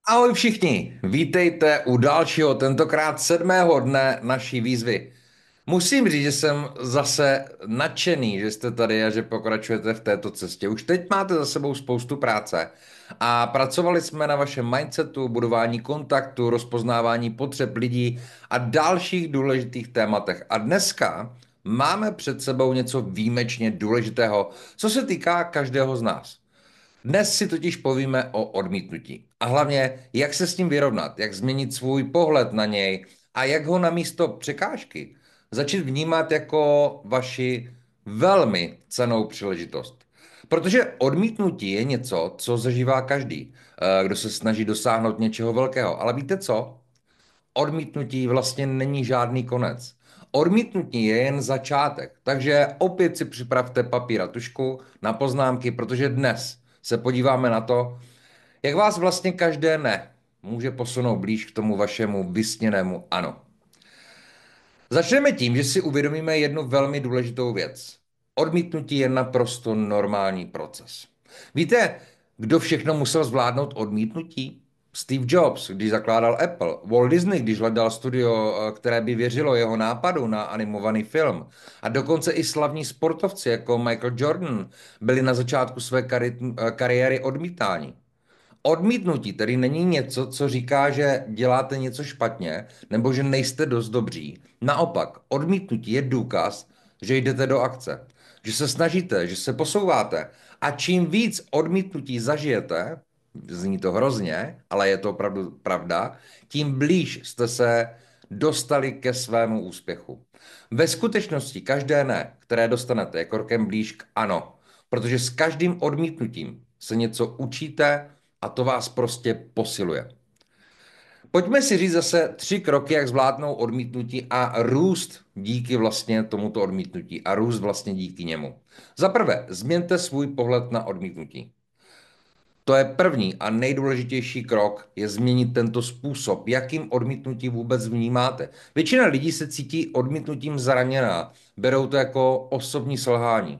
Ahoj všichni, vítejte u dalšího, tentokrát 7. dne naší výzvy. Musím říct, že jsem zase nadšený, že jste tady a že pokračujete v této cestě. Už teď máte za sebou spoustu práce a pracovali jsme na vašem mindsetu, budování kontaktu, rozpoznávání potřeb lidí a dalších důležitých tématech. A dneska máme před sebou něco výjimečně důležitého, co se týká každého z nás. Dnes si totiž povíme o odmítnutí. A hlavně, jak se s tím vyrovnat, jak změnit svůj pohled na něj a jak ho na místo překážky začít vnímat jako vaši velmi cennou příležitost. Protože odmítnutí je něco, co zažívá každý, kdo se snaží dosáhnout něčeho velkého. Ale víte co? Odmítnutí vlastně není žádný konec. Odmítnutí je jen začátek. Takže opět si připravte papír a tužku na poznámky, protože dnes se podíváme na to, jak vás vlastně každé ne může posunout blíž k tomu vašemu vysněnému ano. Začneme tím, že si uvědomíme jednu velmi důležitou věc. Odmítnutí je naprosto normální proces. Víte, kdo všechno musel zvládnout odmítnutí? Steve Jobs, když zakládal Apple, Walt Disney, když hledal studio, které by věřilo jeho nápadu na animovaný film. A dokonce i slavní sportovci jako Michael Jordan byli na začátku své kariéry odmítáni. Odmítnutí tedy není něco, co říká, že děláte něco špatně nebo že nejste dost dobří. Naopak, odmítnutí je důkaz, že jdete do akce, že se snažíte, že se posouváte. A čím víc odmítnutí zažijete, zní to hrozně, ale je to opravdu pravda, tím blíž jste se dostali ke svému úspěchu. Ve skutečnosti každé ne, které dostanete, je krokem blíž k ano, protože s každým odmítnutím se něco učíte, a to vás prostě posiluje. Pojďme si říct zase 3 kroky, jak zvládnout odmítnutí a růst díky vlastně tomuto odmítnutí a růst vlastně díky němu. Za prvé, změňte svůj pohled na odmítnutí. To je první a nejdůležitější krok, je změnit tento způsob, jakým odmítnutí vůbec vnímáte. Většina lidí se cítí odmítnutím zraněná, berou to jako osobní selhání.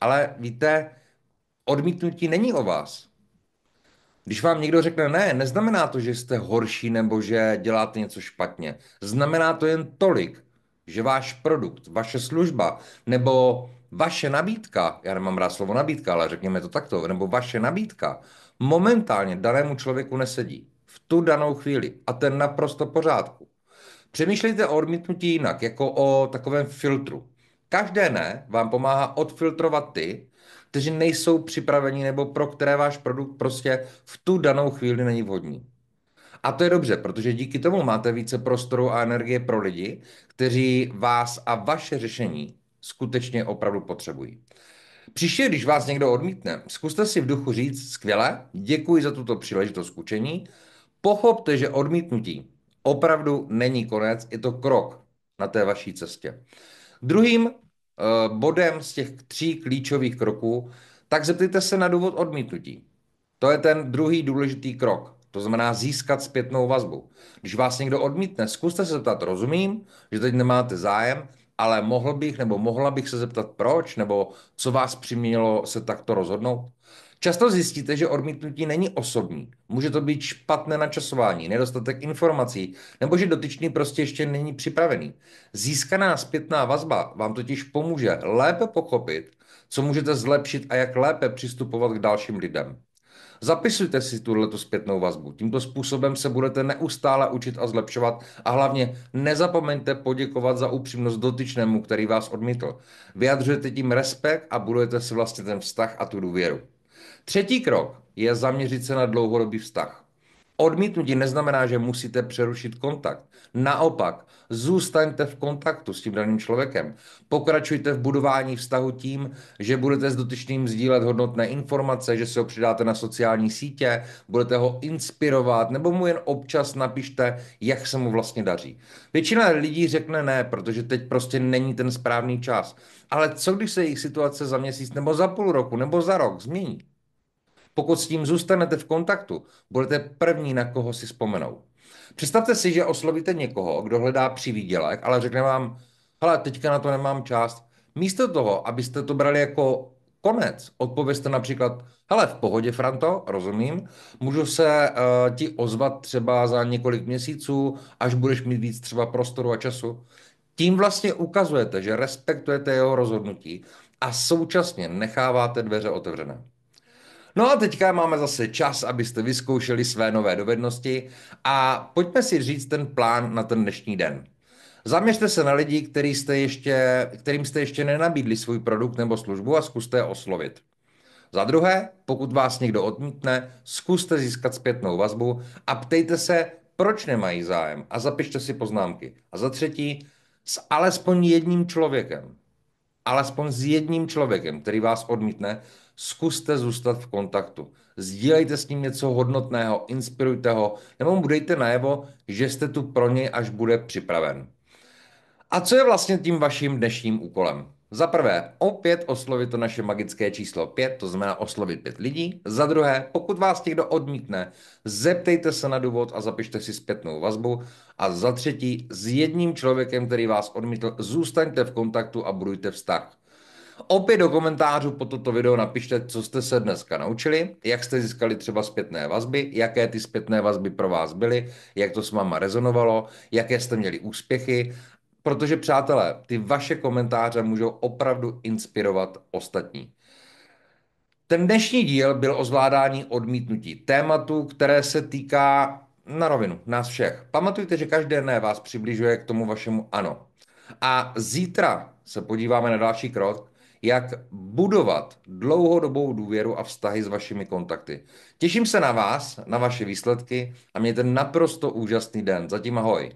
Ale víte, odmítnutí není o vás. Když vám někdo řekne ne, neznamená to, že jste horší nebo že děláte něco špatně. Znamená to jen tolik, že váš produkt, vaše služba nebo vaše nabídka, já nemám rád slovo nabídka, ale řekněme to takto, nebo vaše nabídka momentálně danému člověku nesedí. V tu danou chvíli. A to je naprosto v pořádku. Přemýšlejte o odmítnutí jinak, jako o takovém filtru. Každé ne vám pomáhá odfiltrovat ty, kteří nejsou připraveni nebo pro které váš produkt prostě v tu danou chvíli není vhodný. A to je dobře, protože díky tomu máte více prostoru a energie pro lidi, kteří vás a vaše řešení skutečně opravdu potřebují. Příště, když vás někdo odmítne, zkuste si v duchu říct, skvěle, děkuji za tuto příležitost k učení, pochopte, že odmítnutí opravdu není konec, je to krok na té vaší cestě. Druhým bodem z těch 3 klíčových kroků, tak zeptejte se na důvod odmítnutí. To je ten druhý důležitý krok. To znamená získat zpětnou vazbu. Když vás někdo odmítne, zkuste se zeptat, rozumím, že teď nemáte zájem, ale mohl bych nebo mohla bych se zeptat proč, nebo co vás přimělo se takto rozhodnout. Často zjistíte, že odmítnutí není osobní. Může to být špatné načasování, nedostatek informací, nebo že dotyčný prostě ještě není připravený. Získaná zpětná vazba vám totiž pomůže lépe pochopit, co můžete zlepšit a jak lépe přistupovat k dalším lidem. Zapisujte si tuhletu zpětnou vazbu. Tímto způsobem se budete neustále učit a zlepšovat a hlavně nezapomeňte poděkovat za upřímnost dotyčnému, který vás odmítl. Vyjadřujete tím respekt a budujete si vlastně ten vztah a tu důvěru. Třetí krok je zaměřit se na dlouhodobý vztah. Odmítnutí neznamená, že musíte přerušit kontakt. Naopak, zůstaňte v kontaktu s tím daným člověkem. Pokračujte v budování vztahu tím, že budete s dotyčným sdílet hodnotné informace, že si ho přidáte na sociální sítě, budete ho inspirovat, nebo mu jen občas napište, jak se mu vlastně daří. Většina lidí řekne ne, protože teď prostě není ten správný čas. Ale co když se jejich situace za měsíc, nebo za půl roku, nebo za rok změní? Pokud s tím zůstanete v kontaktu, budete první, na koho si vzpomenou. Představte si, že oslovíte někoho, kdo hledá přivídělek, ale řekne vám, hele, teďka na to nemám čas. Místo toho, abyste to brali jako Konec. Odpovězte například, hele, v pohodě, Franto, rozumím, můžu se ti ozvat třeba za několik měsíců, až budeš mít víc třeba prostoru a času. Tím vlastně ukazujete, že respektujete jeho rozhodnutí a současně necháváte dveře otevřené. No a teďka máme zase čas, abyste vyzkoušeli své nové dovednosti a pojďme si říct ten plán na ten dnešní den. Zaměřte se na lidi, kterým jste ještě nenabídli svůj produkt nebo službu a zkuste je oslovit. Za druhé, pokud vás někdo odmítne, zkuste získat zpětnou vazbu a ptejte se, proč nemají zájem a zapište si poznámky. A za třetí, s alespoň jedním člověkem, alespoň s jedním člověkem, který vás odmítne, zkuste zůstat v kontaktu. Sdílejte s ním něco hodnotného, inspirujte ho, nebo mu dejte najevo, že jste tu pro něj, až bude připraven. A co je vlastně tím vaším dnešním úkolem? Za prvé, opět oslovit to naše magické číslo 5, to znamená oslovit 5 lidí. Za druhé, pokud vás někdo odmítne, zeptejte se na důvod a zapište si zpětnou vazbu. A za třetí, s jedním člověkem, který vás odmítl, zůstaňte v kontaktu a budujte vztah. Opět do komentářů po toto video napište, co jste se dneska naučili, jak jste získali třeba zpětné vazby, jaké ty zpětné vazby pro vás byly, jak to s váma rezonovalo, jaké jste měli úspěchy, protože přátelé, ty vaše komentáře můžou opravdu inspirovat ostatní. Ten dnešní díl byl o zvládání odmítnutí tématu, které se týká na rovinu nás všech. Pamatujte, že každé dne vás přibližuje k tomu vašemu ano. A zítra se podíváme na další krok, jak budovat dlouhodobou důvěru a vztahy s vašimi kontakty. Těším se na vás, na vaše výsledky a mějte naprosto úžasný den. Zatím ahoj.